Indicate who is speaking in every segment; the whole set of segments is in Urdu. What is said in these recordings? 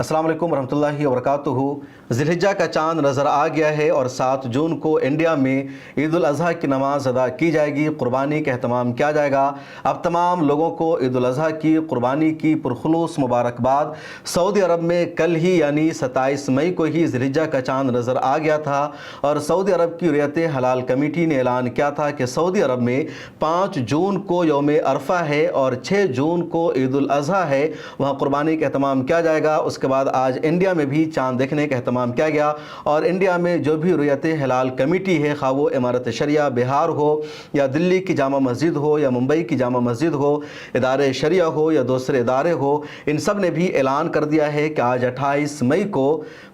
Speaker 1: السلام علیکم ورحمۃ اللہ وبرکاتہ۔ ذی الحجہ کا چاند نظر آ گیا ہے اور 7 جون کو انڈیا میں عید الاضحیٰ کی نماز ادا کی جائے گی، قربانی کا اہتمام کیا جائے گا۔ اب تمام لوگوں کو عید الاضحیٰ کی قربانی کی پرخلوص مبارکباد۔ سعودی عرب میں کل ہی یعنی 27 مئی کو ہی ذی الحجہ کا چاند نظر آ گیا تھا اور سعودی عرب کی رعیت حلال کمیٹی نے اعلان کیا تھا کہ سعودی عرب میں 5 جون کو یوم عرفہ ہے اور 6 جون کو عید الاضحیٰ ہے، وہاں قربانی کا اہتمام کیا جائے گا۔ اس کے بعد آج انڈیا میں بھی چاند دیکھنے کا اہتمام کیا گیا اور انڈیا میں جو بھی رعیت حلال کمیٹی ہے، خواہ وہ امارت شریعہ بہار ہو یا دلی کی جامع مسجد ہو یا ممبئی کی جامع مسجد ہو، ادارے شریعہ ہو یا دوسرے ادارے ہو، ان سب نے بھی اعلان کر دیا ہے کہ آج 28 مئی کو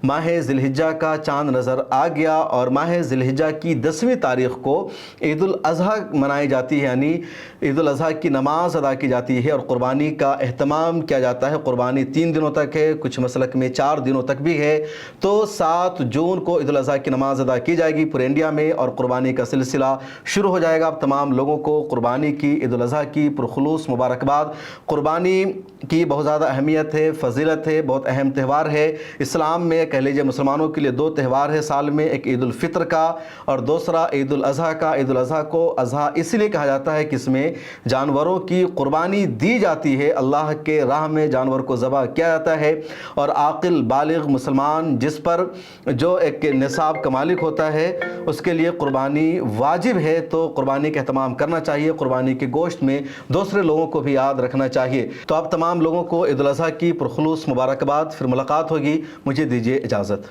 Speaker 1: ماہ ذی الحجہ کا چاند نظر آ گیا اور ماہ ذی الحجہ کی 10ویں تاریخ کو عید الاضحیٰ منائی جاتی ہے، یعنی عید الاضحیٰ کی نماز ادا کی جاتی ہے اور قربانی کا اہتمام کیا جاتا ہے۔ قربانی 3 دنوں تک ہے، کچھ مسلک میں 4 دنوں تک بھی ہے۔ تو 7 جون کو عید الاضحیٰ کی نماز ادا کی جائے گی پورے انڈیا میں اور قربانی کا سلسلہ شروع ہو جائے گا۔ اب تمام لوگوں کو قربانی کی، عید الاضحیٰ کی پرخلوص مبارکباد۔ قربانی کی بہت زیادہ اہمیت ہے، فضیلت ہے، بہت اہم تہوار ہے۔ اسلام میں کہہ لیجیے مسلمانوں کے لیے 2 تہوار ہے سال میں، ایک عید الفطر کا اور دوسرا عید الاضحیٰ کا۔ عید الاضحیٰ کو اضحیٰ اس لیے کہا جاتا ہے کہ اس میں جانوروں کی قربانی دی جاتی ہے، اللہ کے راہ میں جانور کو ذبح کیا جاتا ہے اور عاقل بالغ مسلمان جس پر جو ایک نصاب کا مالک ہوتا ہے اس کے لیے قربانی واجب ہے، تو قربانی کا اہتمام کرنا چاہیے۔ قربانی کے گوشت میں دوسرے لوگوں کو بھی یاد رکھنا چاہیے۔ تو اب تمام لوگوں کو عید الاضحیٰ کی پرخلوص مبارکباد۔ پھر ملاقات ہوگی، مجھے دیجیے اجازت۔